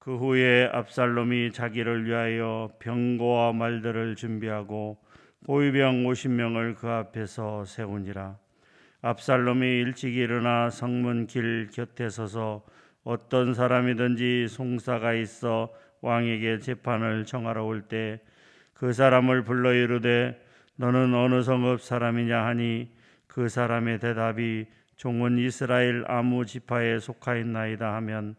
그 후에 압살롬이 자기를 위하여 병거와 말들을 준비하고 보위병 50명을 그 앞에서 세우니라. 압살롬이 일찍 일어나 성문 길 곁에 서서 어떤 사람이든지 송사가 있어 왕에게 재판을 청하러 올 때 그 사람을 불러 이르되 너는 어느 성읍 사람이냐 하니 그 사람의 대답이 종은 이스라엘 아무 지파에 속하였나이다 하면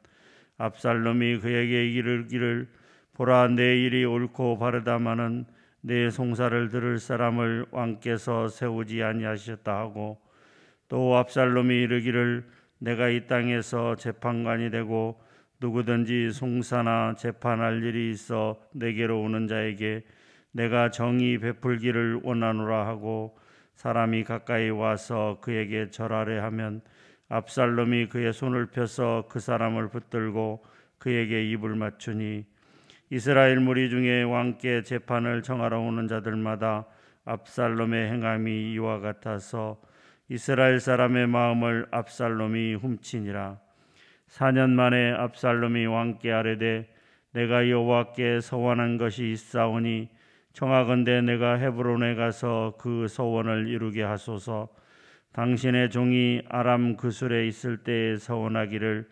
압살롬이 그에게 이르기를 보라 내 일이 옳고 바르다마는 내 송사를 들을 사람을 왕께서 세우지 아니하셨다 하고 또 압살롬이 이르기를 내가 이 땅에서 재판관이 되고 누구든지 송사나 재판할 일이 있어 내게로 오는 자에게 내가 정의 베풀기를 원하노라 하고 사람이 가까이 와서 그에게 절하려 하면 압살롬이 그의 손을 펴서 그 사람을 붙들고 그에게 입을 맞추니 이스라엘 무리 중에 왕께 재판을 청하러 오는 자들마다 압살롬의 행함이 이와 같아서 이스라엘 사람의 마음을 압살롬이 훔치니라. 4년 만에 압살롬이 왕께 아뢰되 내가 여호와께 서원한 것이 있사오니 청하건대 내가 헤브론에 가서 그 서원을 이루게 하소서. 당신의 종이 아람 그술에 있을 때에 서원하기를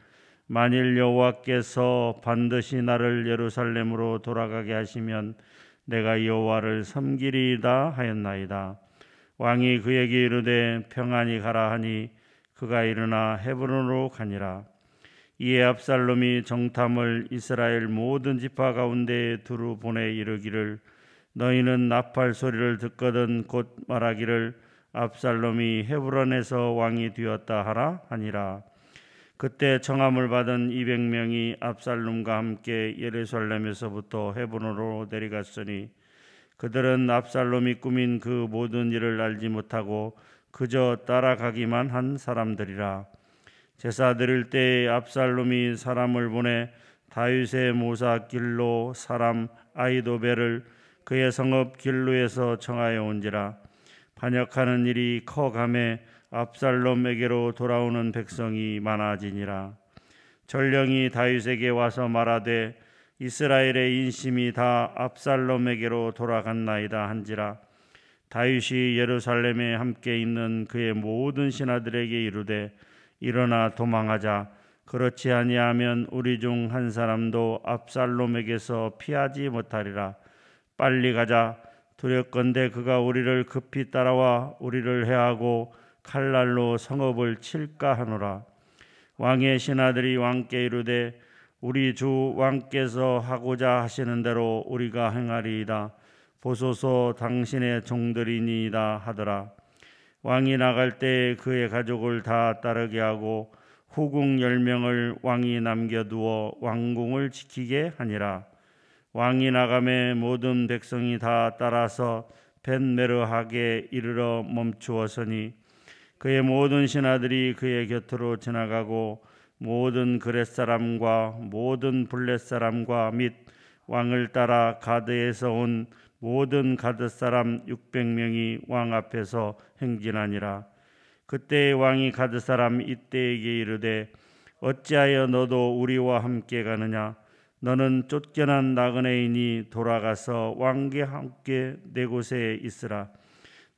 만일 여호와께서 반드시 나를 예루살렘으로 돌아가게 하시면 내가 여호와를 섬기리이다 하였나이다. 왕이 그에게 이르되 평안히 가라 하니 그가 일어나 헤브론으로 가니라. 이에 압살롬이 정탐을 이스라엘 모든 지파 가운데에 두루 보내 이르기를 너희는 나팔 소리를 듣거든 곧 말하기를 압살롬이 헤브론에서 왕이 되었다 하라 하니라. 그때 청함을 받은 200명이 압살롬과 함께 예루살렘에서부터 헤브론으로 내려갔으니 그들은 압살롬이 꾸민 그 모든 일을 알지 못하고 그저 따라가기만 한 사람들이라. 제사 드릴 때에 압살롬이 사람을 보내 다윗의 모사 길로 사람 아히도벨을 그의 성읍 길로에서 청하여 온지라. 반역하는 일이 커가매 압살롬에게로 돌아오는 백성이 많아지니라. 전령이 다윗에게 와서 말하되 이스라엘의 인심이 다 압살롬에게로 돌아갔나이다 한지라. 다윗이 예루살렘에 함께 있는 그의 모든 신하들에게 이르되 일어나 도망하자. 그렇지 아니하면 우리 중 한 사람도 압살롬에게서 피하지 못하리라. 빨리 가자. 두렵건대 그가 우리를 급히 따라와 우리를 해하고 칼날로 성읍을 칠까 하노라. 왕의 신하들이 왕께 이르되 우리 주 왕께서 하고자 하시는 대로 우리가 행하리이다. 보소서 당신의 종들이니이다 하더라. 왕이 나갈 때에 그의 가족을 다 따르게 하고 후궁 10명을 왕이 남겨두어 왕궁을 지키게 하니라. 왕이 나가매 모든 백성이 다 따라서 벳메르하게 이르러 멈추었으니 그의 모든 신하들이 그의 곁으로 지나가고 모든 그렛 사람과 모든 블렛 사람과 및 왕을 따라 가드에서 온 모든 가드 사람 600명이 왕 앞에서 행진하니라. 그때 왕이 가드 사람 이때에게 이르되 어찌하여 너도 우리와 함께 가느냐? 너는 쫓겨난 나그네이니 돌아가서 왕과 함께 내 곳에 있으라.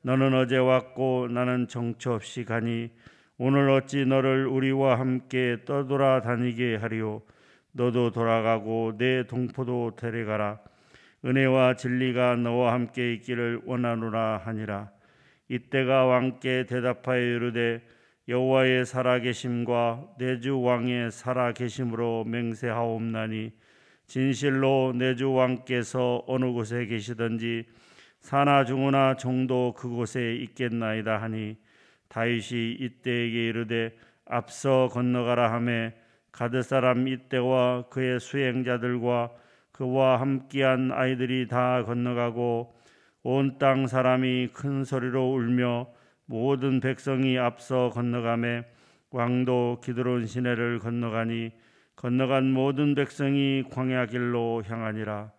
너는 어제 왔고 나는 정처 없이 가니 오늘 어찌 너를 우리와 함께 떠돌아다니게 하리요? 너도 돌아가고 내 동포도 데려가라. 은혜와 진리가 너와 함께 있기를 원하노라 하니라. 이때가 왕께 대답하여 이르되 여호와의 살아계심과 내 주 왕의 살아계심으로 맹세하옵나니 진실로 내 주 왕께서 어느 곳에 계시든지 사나 죽으나 종도 그곳에 있겠나이다 하니 다윗이 이때에게 이르되 앞서 건너가라 하매 가드 사람 이때와 그의 수행자들과 그와 함께한 아이들이 다 건너가고 온 땅 사람이 큰 소리로 울며 모든 백성이 앞서 건너가매 왕도 기드론 시내를 건너가니 건너간 모든 백성이 광야 길로 향하니라.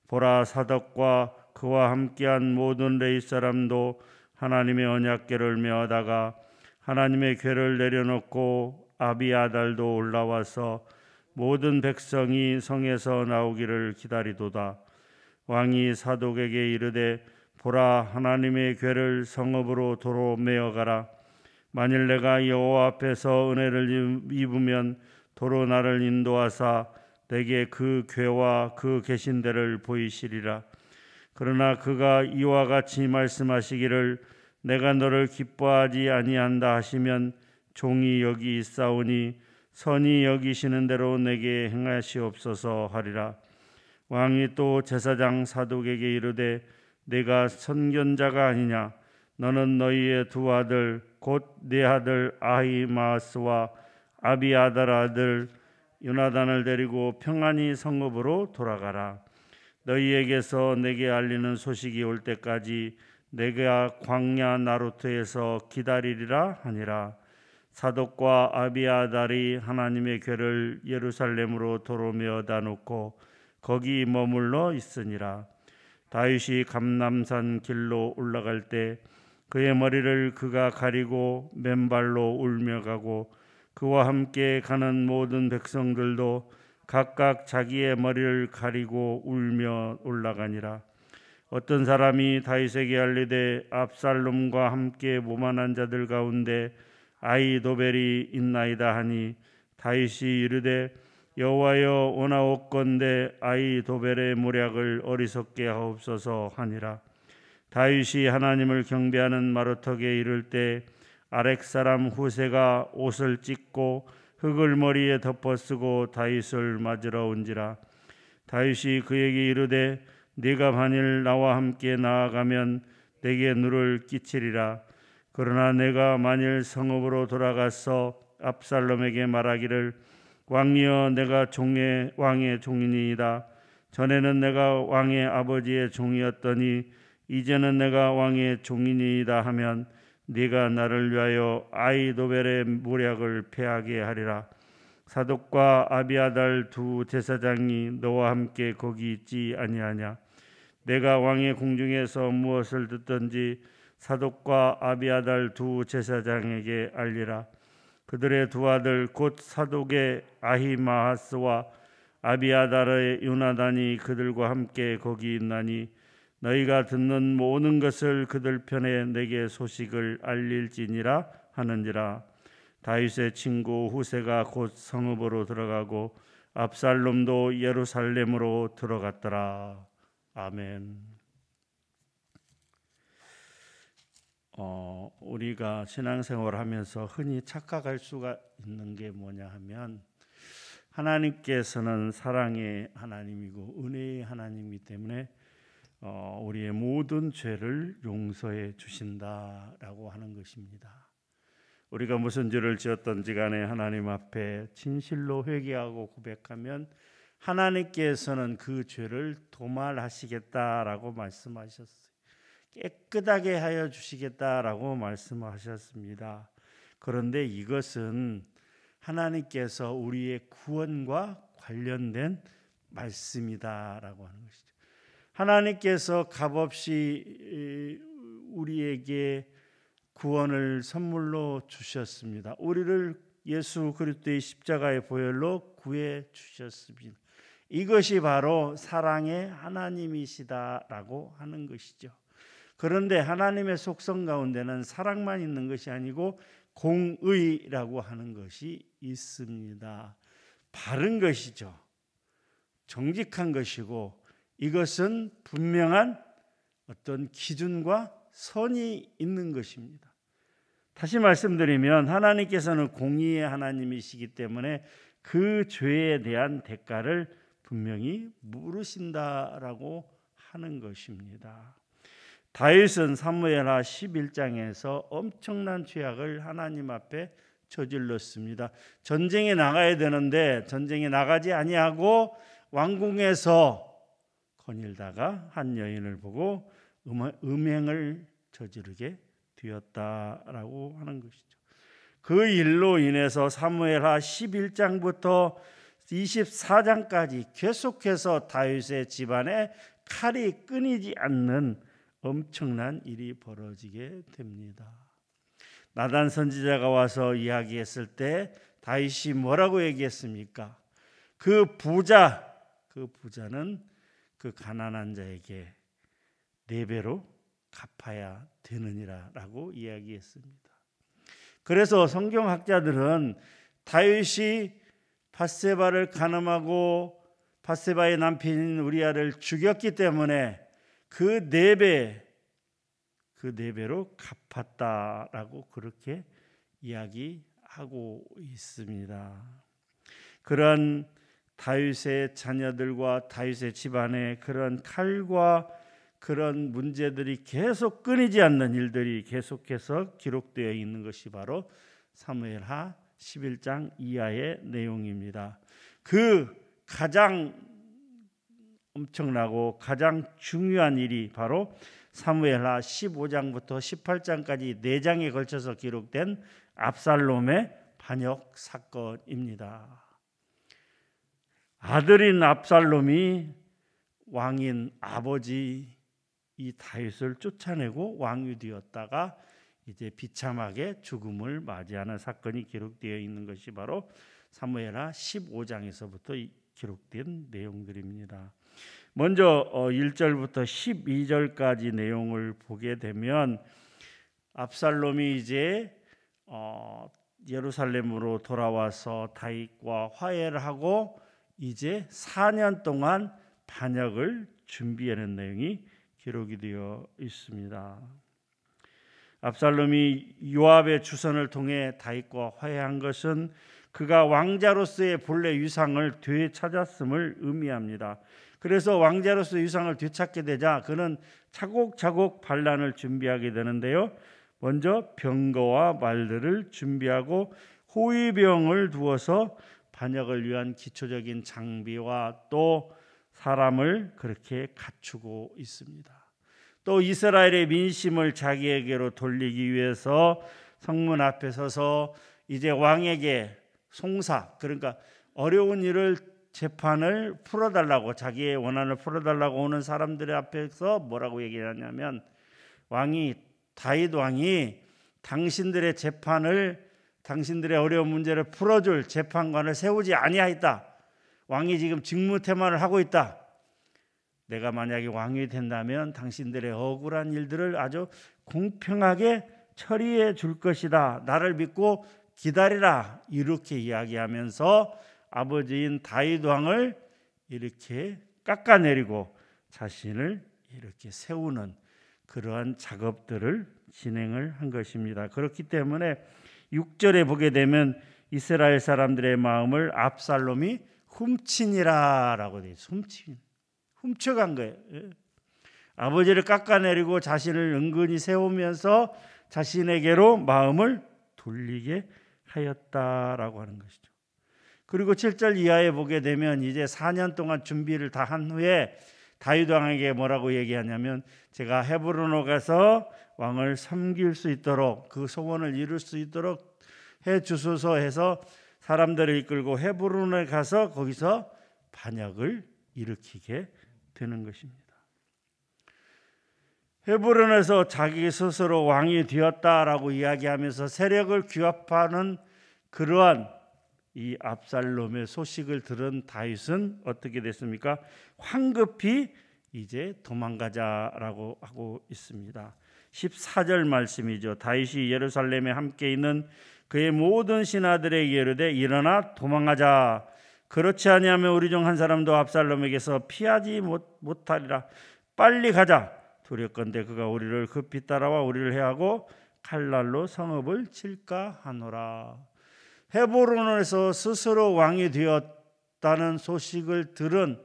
보라 사덕과 그와 함께한 모든 레위 사람도 하나님의 언약궤를 메어다가 하나님의 궤를 내려놓고 아비아달도 올라와서 모든 백성이 성에서 나오기를 기다리도다. 왕이 사독에게 이르되 보라, 하나님의 궤를 성읍으로 도로 메어 가라. 만일 내가 여호와 앞에서 은혜를 입으면 도로 나를 인도하사 내게 그 궤와 그 계신 데를 보이시리라. 그러나 그가 이와 같이 말씀하시기를 내가 너를 기뻐하지 아니한다 하시면 종이 여기 있사오니 선히 여기시는 대로 내게 행하시옵소서 하리라. 왕이 또 제사장 사독에게 이르되 내가 선견자가 아니냐? 너는 너희의 두 아들 곧 네 아들 아히마스와 아비아달 아들 요나단을 데리고 평안히 성읍으로 돌아가라. 너희에게서 내게 알리는 소식이 올 때까지 내가 광야 나루트에서 기다리리라 하니라. 사독과 아비아달이 하나님의 궤를 예루살렘으로 도로 메어다 놓고 거기 머물러 있으니라. 다윗이 감람산 길로 올라갈 때 그의 머리를 그가 가리고 맨발로 울며 가고 그와 함께 가는 모든 백성들도 각각 자기의 머리를 가리고 울며 올라가니라. 어떤 사람이 다윗에게 알리되 압살롬과 함께 모만한 자들 가운데 아히도벨이 있나이다 하니 다윗이 이르되 여호와여 원하옵건대 아히도벨의 모략을 어리석게 하옵소서 하니라. 다윗이 하나님을 경배하는 마루턱에 이를 때 아렉 사람 후세가 옷을 찢고 흙을 머리에 덮어쓰고 다윗을 맞으러 온지라. 다윗이 그에게 이르되 네가 만일 나와 함께 나아가면 내게 누를 끼치리라. 그러나 내가 만일 성읍으로 돌아가서 압살롬에게 말하기를 왕이여 내가 왕의 종이니이다. 전에는 내가 왕의 아버지의 종이었더니 이제는 내가 왕의 종이니이다 하면 네가 나를 위하여 아히도벨의 모략을 패하게 하리라. 사독과 아비아달 두 제사장이 너와 함께 거기 있지 아니하냐? 내가 왕의 궁중에서 무엇을 듣든지 사독과 아비아달 두 제사장에게 알리라. 그들의 두 아들 곧 사독의 아히마하스와 아비아달의 요나단이 그들과 함께 거기 있나니 너희가 듣는 모든 것을 그들 편에 내게 소식을 알릴지니라 하는지라. 다윗의 친구 후세가 곧 성읍으로 들어가고 압살롬도 예루살렘으로 들어갔더라. 아멘. 우리가 신앙생활을 하면서 흔히 착각할 수가 있는 게 뭐냐 하면 하나님께서는 사랑의 하나님이고 은혜의 하나님이기 때문에 우리의 모든 죄를 용서해 주신다라고 하는 것입니다. 우리가 무슨 죄를 지었던지 간에 하나님 앞에 진실로 회개하고 고백하면 하나님께서는 그 죄를 도말하시겠다라고 말씀하셨어요. 깨끗하게 하여 주시겠다라고 말씀하셨습니다. 그런데 이것은 하나님께서 우리의 구원과 관련된 말씀이다라고 하는 것이죠. 하나님께서 값없이 우리에게 구원을 선물로 주셨습니다. 우리를 예수 그리스도의 십자가의 보혈로 구해 주셨습니다. 이것이 바로 사랑의 하나님이시다라고 하는 것이죠. 그런데 하나님의 속성 가운데는 사랑만 있는 것이 아니고 공의라고 하는 것이 있습니다. 바른 것이죠. 정직한 것이고 이것은 분명한 어떤 기준과 선이 있는 것입니다. 다시 말씀드리면 하나님께서는 공의의 하나님이시기 때문에 그 죄에 대한 대가를 분명히 물으신다라고 하는 것입니다. 다윗은 사무엘하 11장에서 엄청난 죄악을 하나님 앞에 저질렀습니다. 전쟁에 나가야 되는데 전쟁에 나가지 아니하고 왕궁에서 거닐다가 한 여인을 보고 음행을 저지르게 되었다라고 하는 것이죠. 그 일로 인해서 사무엘하 11장부터 24장까지 계속해서 다윗의 집안에 칼이 끊이지 않는 엄청난 일이 벌어지게 됩니다. 나단 선지자가 와서 이야기했을 때 다윗이 뭐라고 얘기했습니까? 그 부자는 그 가난한 자에게 4배로 갚아야 되느니라라고 이야기했습니다. 그래서 성경학자들은 다윗이 밧세바를 간음하고 밧세바의 남편인 우리아를 죽였기 때문에 그 4배로 갚았다라고 그렇게 이야기하고 있습니다. 그런 다윗의 자녀들과 다윗의 집안에 그런 칼과 그런 문제들이 계속 끊이지 않는 일들이 계속해서 기록되어 있는 것이 바로 사무엘하 11장 이하의 내용입니다. 그 가장 엄청나고 가장 중요한 일이 바로 사무엘하 15장부터 18장까지 4장에 걸쳐서 기록된 압살롬의 반역 사건입니다. 아들인 압살롬이 왕인 아버지 이 다윗을 쫓아내고 왕이 되었다가 이제 비참하게 죽음을 맞이하는 사건이 기록되어 있는 것이 바로 사무엘하 15장에서부터 기록된 내용들입니다. 먼저 1절부터 12절까지 내용을 보게 되면 압살롬이 이제 예루살렘으로 돌아와서 다윗과 화해를 하고 이제 4년 동안 반역을 준비하는 내용이 기록이 되어 있습니다. 압살롬이 요압의 주선을 통해 다윗과 화해한 것은 그가 왕자로서의 본래 위상을 되찾았음을 의미합니다. 그래서 왕자로서의 위상을 되찾게 되자 그는 차곡차곡 반란을 준비하게 되는데요. 먼저 병거와 말들을 준비하고 호위병을 두어서 반역을 위한 기초적인 장비와 또 사람을 그렇게 갖추고 있습니다. 또 이스라엘의 민심을 자기에게로 돌리기 위해서 성문 앞에 서서 이제 왕에게 송사, 그러니까 어려운 일을 재판을 풀어달라고, 자기의 원한을 풀어달라고 오는 사람들 앞에서 뭐라고 얘기하냐면, 다윗 왕이 당신들의 재판을, 당신들의 어려운 문제를 풀어줄 재판관을 세우지 아니하였다. 왕이 지금 직무태만을 하고 있다. 내가 만약에 왕이 된다면 당신들의 억울한 일들을 아주 공평하게 처리해 줄 것이다. 나를 믿고 기다리라. 이렇게 이야기하면서 아버지인 다윗 왕을 이렇게 깎아내리고 자신을 이렇게 세우는 그러한 작업들을 진행을 한 것입니다. 그렇기 때문에 6절에 보게 되면 이스라엘 사람들의 마음을 압살롬이 훔치니라라고 되어 있어요. 훔쳐간 거예요. 아버지를 깎아내리고 자신을 은근히 세우면서 자신에게로 마음을 돌리게 하였다라고 하는 것이죠. 그리고 7절 이하에 보게 되면 이제 4년 동안 준비를 다 한 후에 다윗 왕에게 뭐라고 얘기하냐면, 제가 헤브론으로 가서 왕을 섬길 수 있도록, 그 소원을 이룰 수 있도록 해 주소서 해서 사람들을 이끌고 헤브론에 가서 거기서 반역을 일으키게 되는 것입니다. 헤브론에서 자기 스스로 왕이 되었다라고 이야기하면서 세력을 규합하는 그러한 이 압살롬의 소식을 들은 다윗은 어떻게 됐습니까? 황급히 이제 도망가자라고 하고 있습니다. 14절 말씀이죠. 다윗이 예루살렘에 함께 있는 그의 모든 신하들에게 이르되 일어나 도망하자. 그렇지 아니하면 우리 중 한 사람도 압살롬에게서 피하지 못하리라. 빨리 가자. 두렵건대 그가 우리를 급히 따라와 우리를 해하고 칼날로 성읍을 칠까 하노라. 헤브론에서 스스로 왕이 되었다는 소식을 들은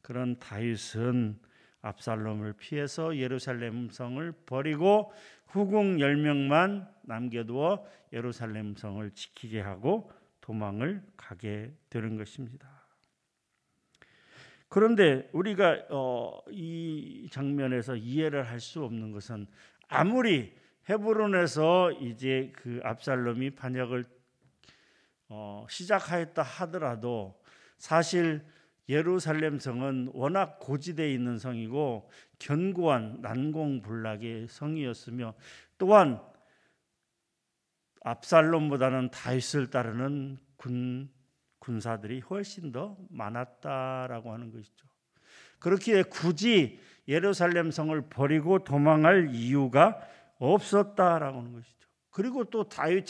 그런 다윗은 압살롬을 피해서 예루살렘 성을 버리고 후궁 10명만 남겨두어 예루살렘 성을 지키게 하고 도망을 가게 되는 것입니다. 그런데 우리가 이 장면에서 이해를 할 수 없는 것은, 아무리 헤브론에서 이제 그 압살롬이 반역을 시작하였다 하더라도 사실 예루살렘 성은 워낙 고지되어 있는 성이고 견고한 난공불락의 성이었으며, 또한 압살롬보다는 다윗을 따르는 군사들이 훨씬 더 많았다라고 하는 것이죠. 그렇기에 굳이 예루살렘 성을 버리고 도망할 이유가 없었다라고 하는 것이죠. 그리고 또 다윗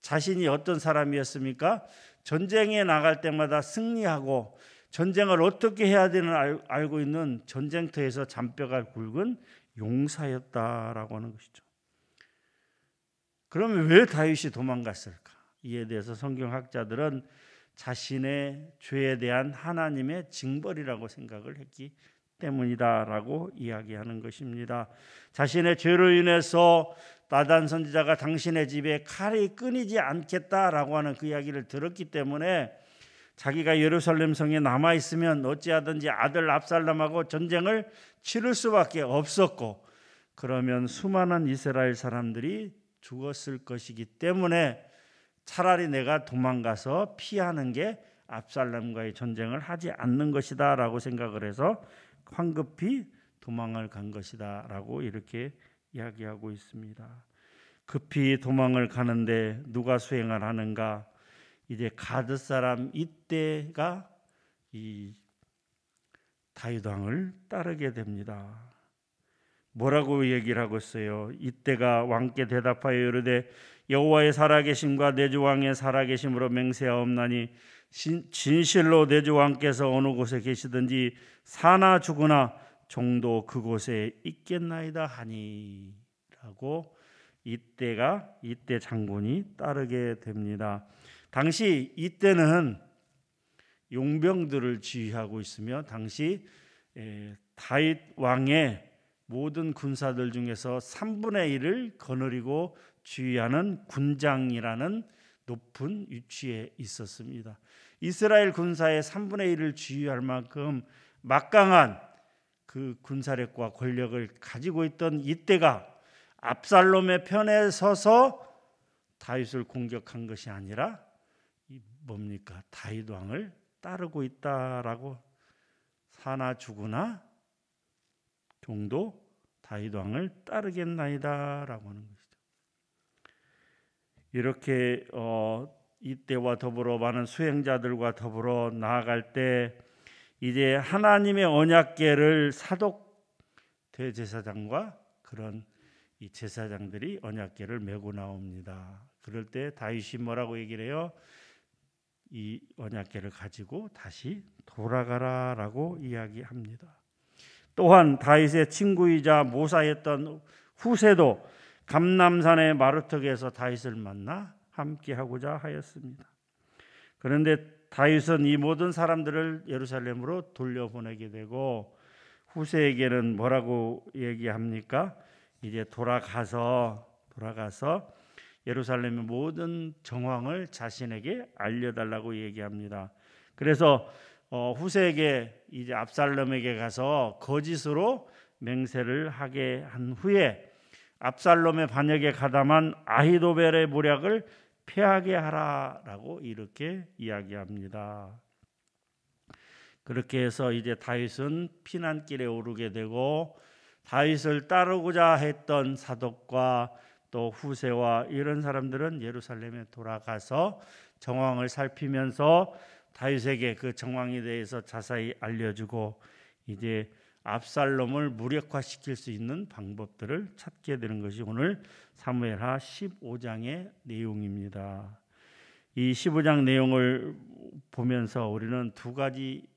자신이 어떤 사람이었습니까? 전쟁에 나갈 때마다 승리하고 전쟁을 어떻게 해야 되는 알고 있는 전쟁터에서 잔뼈가 굵은 용사였다라고 하는 것이죠. 그러면 왜 다윗이 도망갔을까? 이에 대해서 성경학자들은 자신의 죄에 대한 하나님의 징벌이라고 생각을 했기 때문이다라고 이야기하는 것입니다. 자신의 죄로 인해서 나단 선지자가 당신의 집에 칼이 끊이지 않겠다라고 하는 그 이야기를 들었기 때문에 자기가 예루살렘 성에 남아 있으면 어찌하든지 아들 압살롬하고 전쟁을 치를 수밖에 없었고, 그러면 수많은 이스라엘 사람들이 죽었을 것이기 때문에 차라리 내가 도망가서 피하는 게 압살롬과의 전쟁을 하지 않는 것이다 라고 생각을 해서 황급히 도망을 간 것이다 라고 이렇게 이야기하고 있습니다. 급히 도망을 가는데 누가 수행을 하는가? 이제 가드 사람 이때가 이 다윗 왕을 따르게 됩니다. 뭐라고 얘기를 하고 있어요? 이때가 왕께 대답하여 이르되 여호와의 살아계심과 내 주 왕의 살아계심으로 맹세하옵나니 진실로 내 주 왕께서 어느 곳에 계시든지 사나 죽으나 종도 그곳에 있겠나이다 하니 라고 이때 장군이 따르게 됩니다. 당시 이때는 용병들을 지휘하고 있으며 당시 다윗 왕의 모든 군사들 중에서 3분의 1을 거느리고 지휘하는 군장이라는 높은 위치에 있었습니다. 이스라엘 군사의 3분의 1을 지휘할 만큼 막강한 그 군사력과 권력을 가지고 있던 이때가 압살롬의 편에 서서 다윗을 공격한 것이 아니라 뭡니까? 다윗 왕을 따르고 있다라고, 사나 죽으나 종도 다윗 왕을 따르겠나이다라고 하는 것이죠. 이렇게 이때와 더불어 많은 수행자들과 더불어 나아갈 때 이제 하나님의 언약궤를 사독 대제사장과 그런 이 제사장들이 언약궤를 메고 나옵니다. 그럴 때 다윗이 뭐라고 얘기를 해요? 이 언약궤를 가지고 다시 돌아가라라고 이야기합니다. 또한 다윗의 친구이자 모사였던 후세도 감람산의 마루턱에서 다윗을 만나 함께하고자 하였습니다. 그런데 다윗은 이 모든 사람들을 예루살렘으로 돌려보내게 되고 후세에게는 뭐라고 얘기합니까? 이제 돌아가서 예루살렘의 모든 정황을 자신에게 알려달라고 얘기합니다. 그래서 후세에게 이제 압살롬에게 가서 거짓으로 맹세를 하게 한 후에 압살롬의 반역에 가담한 아히도벨의 모략을 패하게 하라라고 이렇게 이야기합니다. 그렇게 해서 이제 다윗은 피난길에 오르게 되고 다윗을 따르고자 했던 사독과 또 후세와 이런 사람들은 예루살렘에 돌아가서 정황을 살피면서 다윗에게 그 정황에 대해서 자세히 알려주고 이제 압살롬을 무력화시킬 수 있는 방법들을 찾게 되는 것이 오늘 사무엘하 15장의 내용입니다. 이 15장 내용을 보면서 우리는 두 가지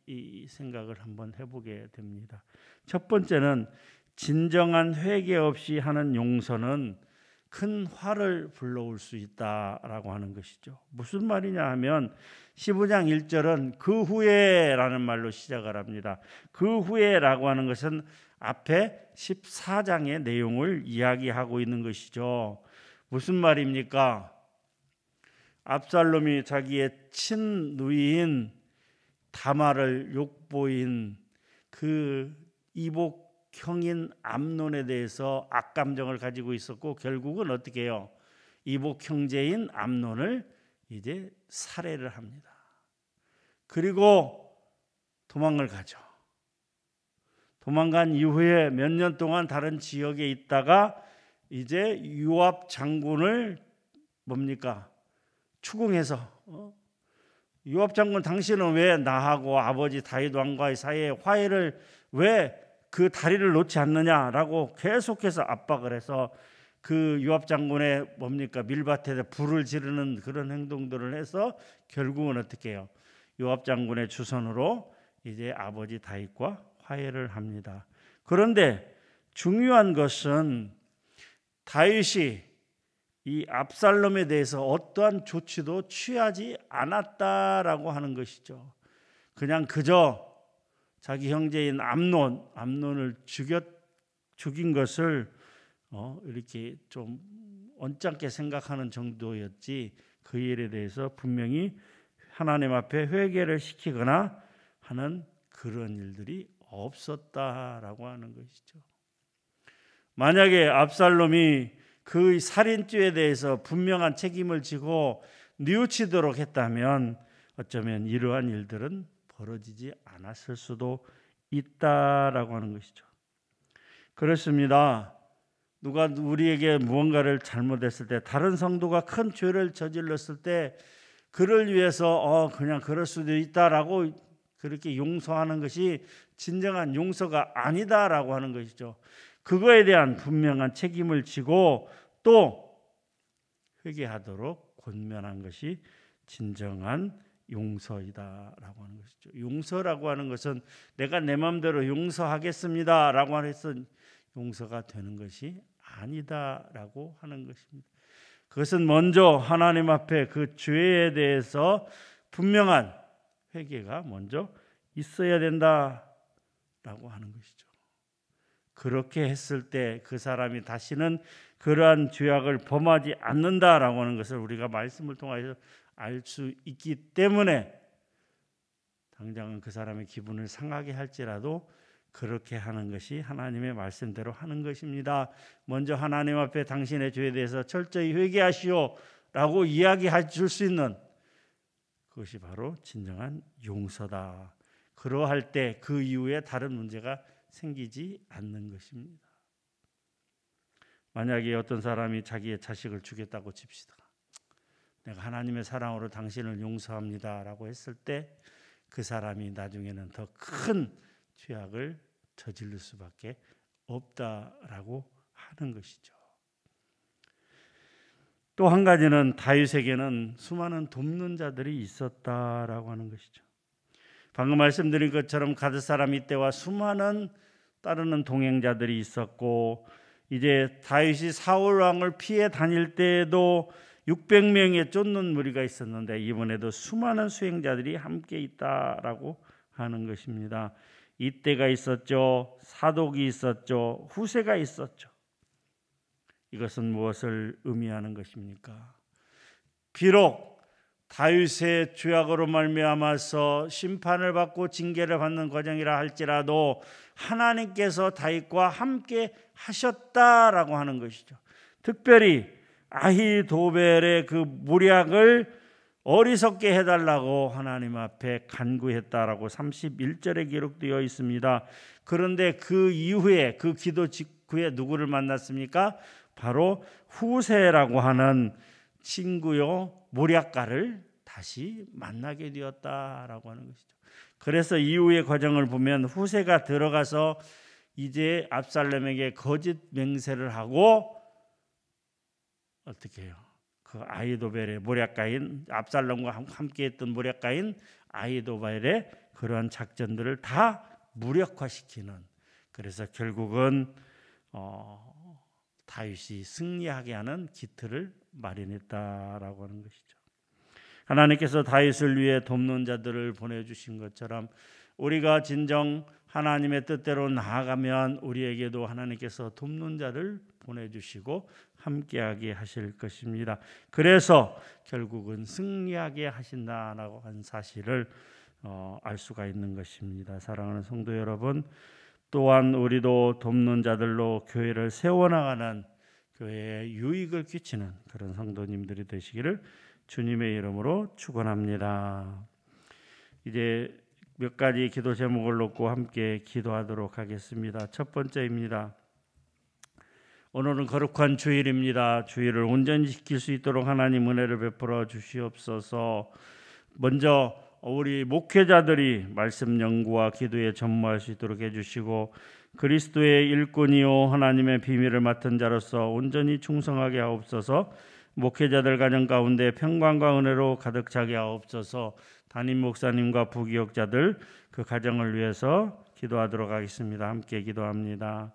생각을 한번 해보게 됩니다. 첫 번째는 진정한 회개 없이 하는 용서는 큰 화를 불러올 수 있다라고 하는 것이죠. 무슨 말이냐 하면 15장 1절은 그 후에라는 말로 시작을 합니다. 그 후에라고 하는 것은 앞에 14장의 내용을 이야기하고 있는 것이죠. 무슨 말입니까? 압살롬이 자기의 친누이인 다말을 욕보인 그 이복형인 암논에 대해서 악감정을 가지고 있었고 결국은 어떻게 해요? 이복 형제인 암논을 이제 살해를 합니다. 그리고 도망을 가죠. 도망간 이후에 몇 년 동안 다른 지역에 있다가 이제 요압 장군을 뭡니까? 추궁해서 요압 장군, 당신은 왜 나하고 아버지 다윗 왕과의 사이에 화해를 왜 그 다리를 놓지 않느냐라고 계속해서 압박을 해서 그 요압 장군의 뭡니까 밀밭에 불을 지르는 그런 행동들을 해서 결국은 어떻게 해요? 요압 장군의 주선으로 이제 아버지 다윗과 화해를 합니다. 그런데 중요한 것은 다윗이 이 압살롬에 대해서 어떠한 조치도 취하지 않았다라고 하는 것이죠. 그냥 그저 자기 형제인 암논을 죽인 것을 이렇게 좀 언짢게 생각하는 정도였지 그 일에 대해서 분명히 하나님 앞에 회개를 시키거나 하는 그런 일들이 없었다라고 하는 것이죠. 만약에 압살롬이 그 살인죄에 대해서 분명한 책임을 지고 뉘우치도록 했다면 어쩌면 이러한 일들은 벌어지지 않았을 수도 있다라고 하는 것이죠. 그렇습니다. 누가 우리에게 무언가를 잘못했을 때, 다른 성도가 큰 죄를 저질렀을 때 그를 위해서 그냥 그럴 수도 있다라고 그렇게 용서하는 것이 진정한 용서가 아니다라고 하는 것이죠. 그거에 대한 분명한 책임을 지고 또 회개하도록 권면한 것이 진정한 용서이다라고 하는 것이죠. 용서라고 하는 것은 내가 내 마음대로 용서하겠습니다라고 해서 용서가 되는 것이 아니다라고 하는 것입니다. 그것은 먼저 하나님 앞에 그 죄에 대해서 분명한 회개가 먼저 있어야 된다라고 하는 것이죠. 그렇게 했을 때 그 사람이 다시는 그러한 죄악을 범하지 않는다라고 하는 것을 우리가 말씀을 통해서 알 수 있기 때문에 당장은 그 사람의 기분을 상하게 할지라도 그렇게 하는 것이 하나님의 말씀대로 하는 것입니다. 먼저 하나님 앞에 당신의 죄에 대해서 철저히 회개하시오 라고 이야기해 줄 수 있는 그것이 바로 진정한 용서다. 그러할 때 그 이후에 다른 문제가 생기지 않는 것입니다. 만약에 어떤 사람이 자기의 자식을 죽였다고 칩시다. 내가 하나님의 사랑으로 당신을 용서합니다 라고 했을 때 그 사람이 나중에는 더 큰 죄악을 저지를 수밖에 없다라고 하는 것이죠. 또 한 가지는 다윗에게는 수많은 돕는 자들이 있었다라고 하는 것이죠. 방금 말씀드린 것처럼 가드 사람 이때와 수많은 따르는 동행자들이 있었고, 이제 다윗이 사울 왕을 피해 다닐 때에도 600명의 쫓는 무리가 있었는데 이번에도 수많은 수행자들이 함께 있다라고 하는 것입니다. 이때가 있었죠. 사독이 있었죠. 후세가 있었죠. 이것은 무엇을 의미하는 것입니까? 비록 다윗의 죄악으로 말미암아서 심판을 받고 징계를 받는 과정이라 할지라도 하나님께서 다윗과 함께 하셨다라고 하는 것이죠. 특별히 아히도벨의 그 모략을 어리석게 해달라고 하나님 앞에 간구했다라고 31절에 기록되어 있습니다. 그런데 그 이후에 그 기도 직후에 누구를 만났습니까? 바로 후세라고 하는 친구요 모략가를 다시 만나게 되었다라고 하는 것이죠. 그래서 이후의 과정을 보면 후세가 들어가서 이제 압살롬에게 거짓 맹세를 하고 어떻게 해요? 그 아히도벨의 모략가인 압살롬과 함께했던 모략가인 아히도벨의 그러한 작전들을 다 무력화시키는, 그래서 결국은 다윗이 승리하게 하는 기틀을 마련했다라고 하는 것이죠. 하나님께서 다윗을 위해 돕는 자들을 보내주신 것처럼 우리가 진정 하나님의 뜻대로 나아가면 우리에게도 하나님께서 돕는 자를 보내주시고 함께하게 하실 것입니다. 그래서 결국은 승리하게 하신다라고 한 사실을 알 수가 있는 것입니다. 사랑하는 성도 여러분, 또한 우리도 돕는 자들로 교회를 세워나가는, 교회에 유익을 끼치는 그런 성도님들이 되시기를 주님의 이름으로 축원합니다. 이제 몇 가지 기도 제목을 놓고 함께 기도하도록 하겠습니다. 첫 번째입니다. 오늘은 거룩한 주일입니다. 주일을 온전히 지킬 수 있도록 하나님 은혜를 베풀어 주시옵소서. 먼저 우리 목회자들이 말씀 연구와 기도에 전무할 수 있도록 해주시고 그리스도의 일꾼이요 하나님의 비밀을 맡은 자로서 온전히 충성하게 하옵소서. 목회자들 가정 가운데 평강과 은혜로 가득 차게 하옵소서. 담임 목사님과 부기역자들 그 가정을 위해서 기도하도록 하겠습니다. 함께 기도합니다.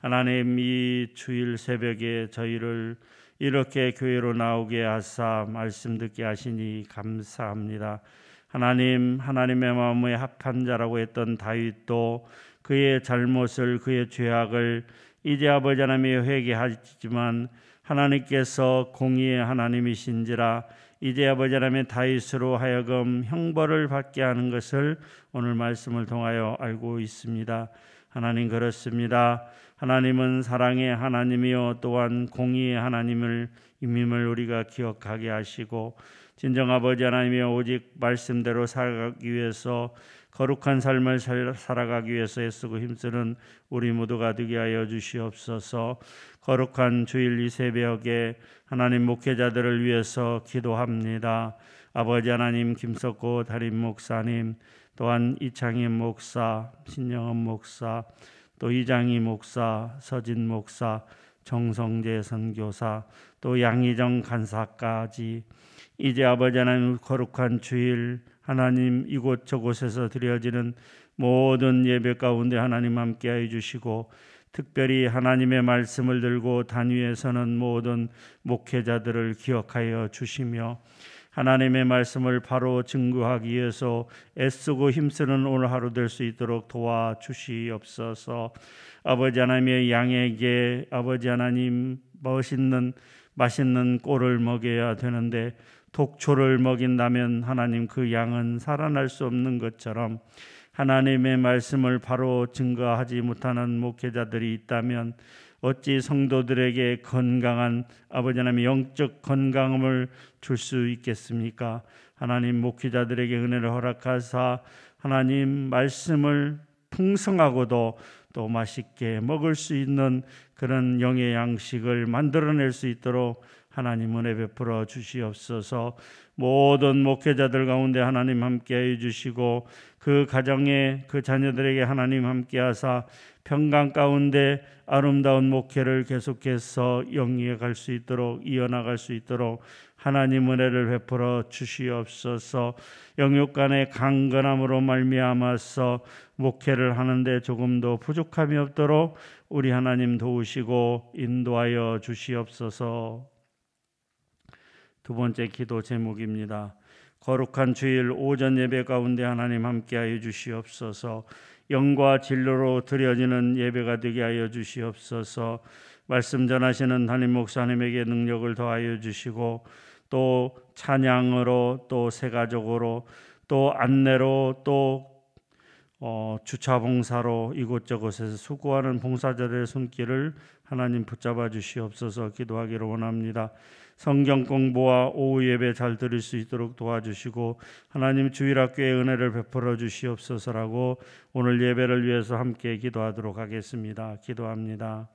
하나님, 이 주일 새벽에 저희를 이렇게 교회로 나오게 하사 말씀 듣게 하시니 감사합니다. 하나님, 하나님의 마음에 합한 자라고 했던 다윗도 그의 잘못을, 그의 죄악을 이제 아버지 하나님이 회개하지만 하나님께서 공의의 하나님이신지라 이제 아버지 하나님의 다윗으로 하여금 형벌을 받게 하는 것을 오늘 말씀을 통하여 알고 있습니다. 하나님, 그렇습니다. 하나님은 사랑의 하나님이요 또한 공의의 하나님을 임임을 우리가 기억하게 하시고 진정 아버지 하나님이여 오직 말씀대로 살아가기 위해서 거룩한 삶을 살아가기 위해서 애쓰고 힘쓰는 우리 모두가 되게 하여 주시옵소서. 거룩한 주일 이 새벽에 하나님 목회자들을 위해서 기도합니다. 아버지 하나님, 김석고 담임 목사님, 또한 이창임 목사, 신영은 목사, 또 이장희 목사, 서진 목사, 정성재 선교사, 또 양희정 간사까지 이제 아버지 하나님 거룩한 주일 하나님 이곳저곳에서 드려지는 모든 예배 가운데 하나님 함께하여 주시고 특별히 하나님의 말씀을 들고 단위에 서는 모든 목회자들을 기억하여 주시며 하나님의 말씀을 바로 증거하기 위해서 애쓰고 힘쓰는 오늘 하루 될 수 있도록 도와주시옵소서. 아버지 하나님의 양에게 아버지 하나님 맛있는 꼴을 먹여야 되는데 독초를 먹인다면 하나님 그 양은 살아날 수 없는 것처럼 하나님의 말씀을 바로 증거하지 못하는 목회자들이 있다면 어찌 성도들에게 건강한 아버지 하나님의 영적 건강함을 줄 수 있겠습니까? 하나님, 목회자들에게 은혜를 허락하사 하나님 말씀을 풍성하고도 또 맛있게 먹을 수 있는 그런 영의 양식을 만들어낼 수 있도록 하나님 은혜 베풀어 주시옵소서. 모든 목회자들 가운데 하나님 함께해 주시고 그 가정에 그 자녀들에게 하나님 함께하사 평강 가운데 아름다운 목회를 계속해서 영위해 갈 수 있도록 이어나갈 수 있도록 하나님 은혜를 베풀어 주시옵소서. 영육 간의 강건함으로 말미암아서 목회를 하는데 조금도 부족함이 없도록 우리 하나님 도우시고 인도하여 주시옵소서. 두 번째 기도 제목입니다. 거룩한 주일 오전 예배 가운데 하나님 함께하여 주시옵소서. 영과 진로로 드려지는 예배가 되게 하여 주시옵소서. 말씀 전하시는 담임 목사님에게 능력을 더하여 주시고 또 찬양으로 또 새가족으로 또 안내로 또 주차 봉사로 이곳저곳에서 수고하는 봉사자들의 손길을 하나님 붙잡아 주시옵소서. 기도하기를 원합니다. 성경 공부와 오후 예배 잘 드릴 수 있도록 도와주시고 하나님 주일학교에 은혜를 베풀어 주시옵소서라고 오늘 예배를 위해서 함께 기도하도록 하겠습니다. 기도합니다.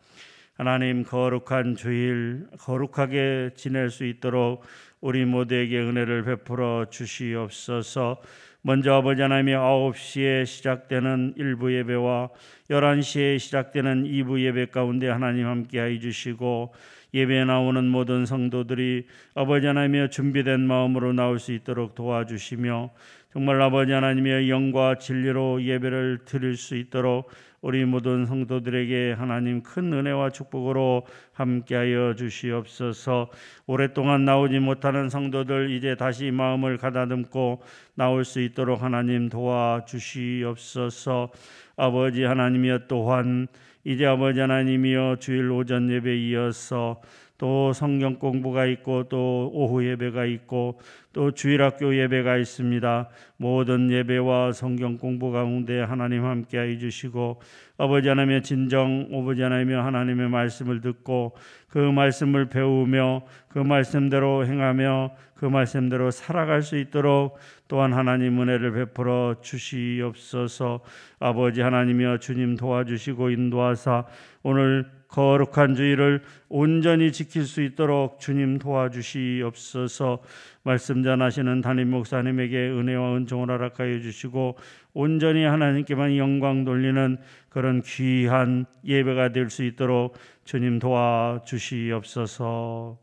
하나님, 거룩한 주일 거룩하게 지낼 수 있도록 우리 모두에게 은혜를 베풀어 주시옵소서. 먼저 아버지 하나님이 9시에 시작되는 1부 예배와 11시에 시작되는 2부 예배 가운데 하나님 함께하여 주시고 예배에 나오는 모든 성도들이 아버지 하나님의 준비된 마음으로 나올 수 있도록 도와주시며 정말 아버지 하나님의 영과 진리로 예배를 드릴 수 있도록 우리 모든 성도들에게 하나님 큰 은혜와 축복으로 함께하여 주시옵소서. 오랫동안 나오지 못하는 성도들 이제 다시 마음을 가다듬고 나올 수 있도록 하나님 도와주시옵소서. 아버지 하나님이여 또한 이제 아버지 하나님이여 주일 오전 예배에 이어서 또 성경 공부가 있고 또 오후 예배가 있고 또 주일학교 예배가 있습니다. 모든 예배와 성경 공부 가운데 하나님 함께해 주시고 아버지 하나님의 진정 아버지 하나님의 하나님의 말씀을 듣고 그 말씀을 배우며 그 말씀대로 행하며 그 말씀대로 살아갈 수 있도록 또한 하나님 은혜를 베풀어 주시옵소서. 아버지 하나님이여 주님 도와주시고 인도하사 오늘 거룩한 주일을 온전히 지킬 수 있도록 주님 도와주시옵소서. 말씀 전하시는 담임 목사님에게 은혜와 은총을 허락하여 주시고 온전히 하나님께만 영광 돌리는 그런 귀한 예배가 될 수 있도록 주님 도와주시옵소서.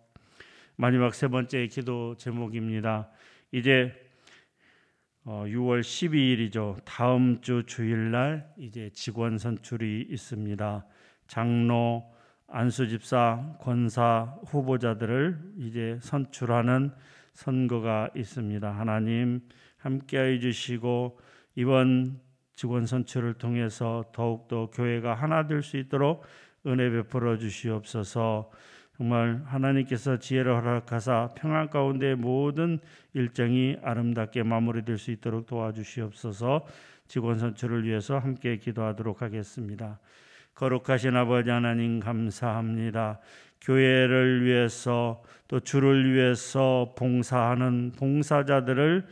마지막 세 번째 기도 제목입니다. 이제 6월 12일이죠. 다음 주 주일날 이제 직원 선출이 있습니다. 장로, 안수집사, 권사 후보자들을 이제 선출하는 선거가 있습니다. 하나님 함께하여 주시고 이번 직원 선출을 통해서 더욱더 교회가 하나 될 수 있도록 은혜 베풀어 주시옵소서. 정말 하나님께서 지혜를 허락하사 평안 가운데 모든 일정이 아름답게 마무리될 수 있도록 도와주시옵소서. 직원 선출을 위해서 함께 기도하도록 하겠습니다. 거룩하신 아버지 하나님 감사합니다. 교회를 위해서 또 주를 위해서 봉사하는 봉사자들을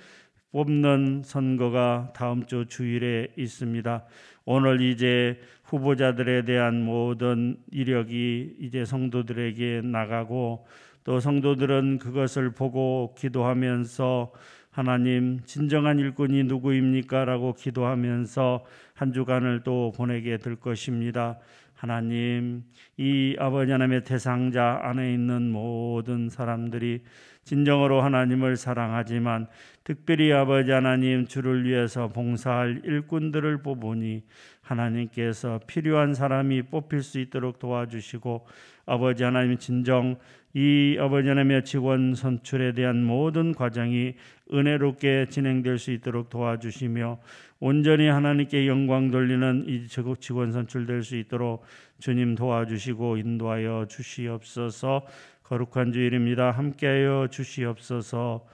뽑는 선거가 다음 주 주일에 있습니다. 오늘 이제 후보자들에 대한 모든 이력이 이제 성도들에게 나가고 또 성도들은 그것을 보고 기도하면서 하나님 진정한 일꾼이 누구입니까? 라고 기도하면서 한 주간을 또 보내게 될 것입니다. 하나님, 이 아버지 하나님의 대상자 안에 있는 모든 사람들이 진정으로 하나님을 사랑하지만 특별히 아버지 하나님 주를 위해서 봉사할 일꾼들을 뽑으니 하나님께서 필요한 사람이 뽑힐 수 있도록 도와주시고 아버지 하나님 진정 이 아버지 하나님의 직원 선출에 대한 모든 과정이 은혜롭게 진행될 수 있도록 도와주시며 온전히 하나님께 영광 돌리는 이 직원 선출될 수 있도록 주님 도와주시고 인도하여 주시옵소서. 거룩한 주일입니다. 함께하여 주시옵소서.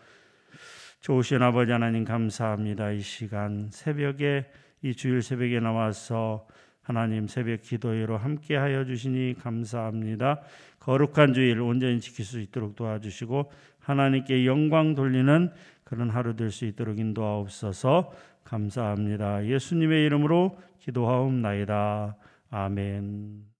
좋으신 아버지 하나님 감사합니다. 이 시간 새벽에 이 주일 새벽에 나와서 하나님 새벽 기도회로 함께하여 주시니 감사합니다. 거룩한 주일 온전히 지킬 수 있도록 도와주시고 하나님께 영광 돌리는 그런 하루 될 수 있도록 인도하옵소서. 감사합니다. 예수님의 이름으로 기도하옵나이다. 아멘.